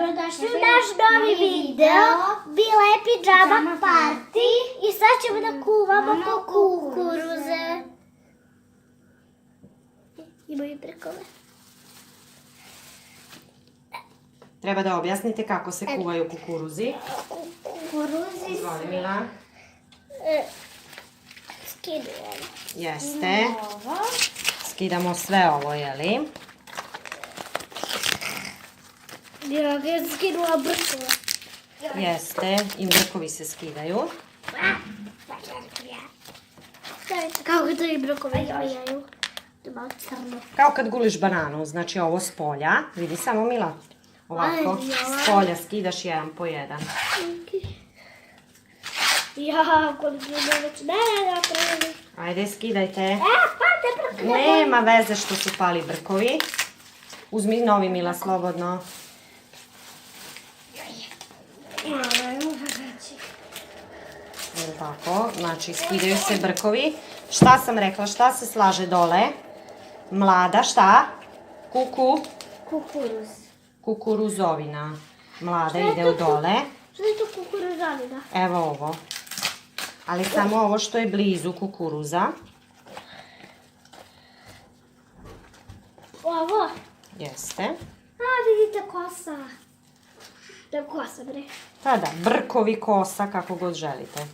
Dobrodošli u naš novi video. Bila je pidžama party i sad ćemo da kuvamo kukuruze. Imaju brkove. Treba da objasnite kako se kuvaju kukuruzi. Kukuruzi Izvoli, Mila. skidujem. Jeste. Skidamo sve ovo, jeli? Ja ga skidula brkove. Jeste. I brkovi se skidaju. Kako to i brkove izbijaju. To je malo crno. Kao kad guliš bananu, znači ovo s polja. Vidi samo, Mila. Ovako, s polja skidaš jedan po jedan. Ja, koliko je već ne napravili. Ajde, skidajte. Pate brkove. Nema veze što su pali brkovi. Uzmi novi, Mila, slobodno. Tako, znači skidaju se brkovi. Šta sam rekla, šta se slaže dole? Mlada, šta? Kukuruz. Kukuruzovina. Mlada ide u dole. Što je to kukuruzovina? Evo ovo. Ali samo ovo što je blizu kukuruza. Ovo? Jeste. A, vidite kosa. Da kosa, bre. Pa da, brkovi, kosa, kako god želite.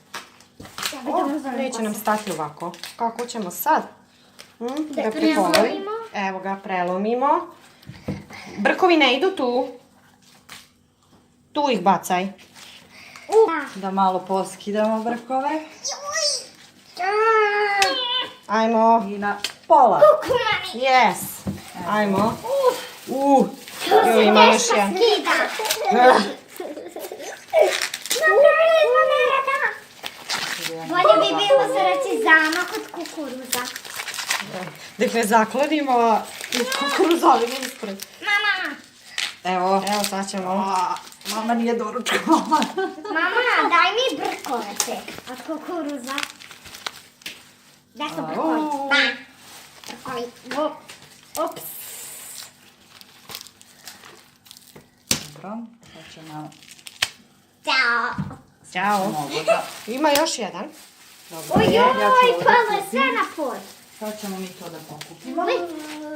Neće nam stati ovako. Kako ćemo sad? Da prelomimo. Evo ga, prelomimo. Brkovi ne idu tu. Tu ih bacaj. Da malo poskidamo brkove. Ajmo. I na pola. Yes. Ajmo. Joj, ima još jedan. Bolje bi bilo sreći zamak od kukuruza. Da ne zakladimo kukuruzovinu ispred. Mama! Evo sad ćemo. Mama nije doručkovala. Mama, daj mi brkove tek od kukuruza. Gde su brkovi? Brkovi. Ops. Dobro, sad ćemo Ćao. Ćao. mogu da... Ima još jedan. Ojoj, palo je sve na pod. Sad ćemo mi to da pokupimo.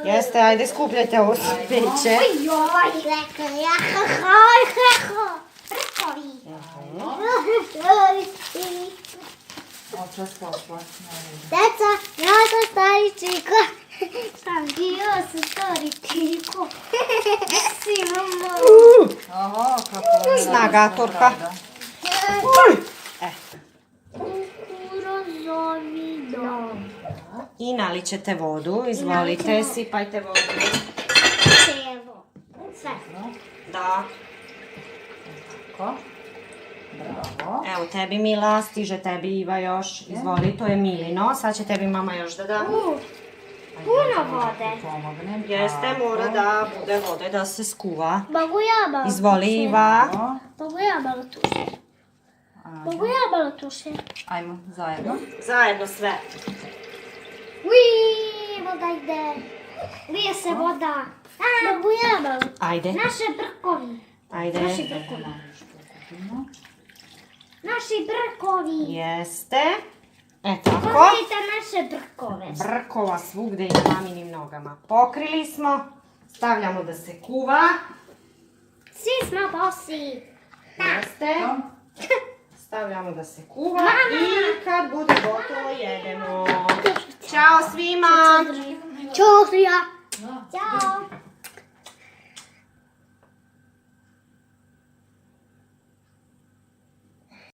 Jeste, ajde skupljajte ovo smeće. Ojoj, rekao ja. Oj, heho. Brkovi. Očas pošla. Deca, ja sam stari čiko. Sam bio sa stari čiko. Si, mama. Oho, kako... Snagatorka. Kukuruzovino. I nalićete vodu. Izvolite, sipajte vodu. Čevo. Sve. Da. Tako. Bravo. Evo tebi, Mila, stiže tebi Iva još. Izvoli, to je Milino. Sad će tebi mama još da da. Puno vode. Pomognem. Jeste, mora da bude vode, da se skuva. Mogu ja malo Izvoli, Iva. Mogu ja malo tuše. Mogu ja malo tuše. Ajmo, zajedno. Zajedno sve. Uiii, voda ide. Lije se voda. Mogu ja malo. Ajde. Naše brkovi. Ajde. Naši brkovi. Naši brkovi. Jeste. E tako. Pogledajte naše brkove. Brkova svugde i na maminim nogama. Pokrili smo. Stavljamo da se kuva. Svi smo bosi. Jeste. Stavljamo da se kuva i kad bude gotovo jedemo. Ćao svima! Ćao svija. Ćao.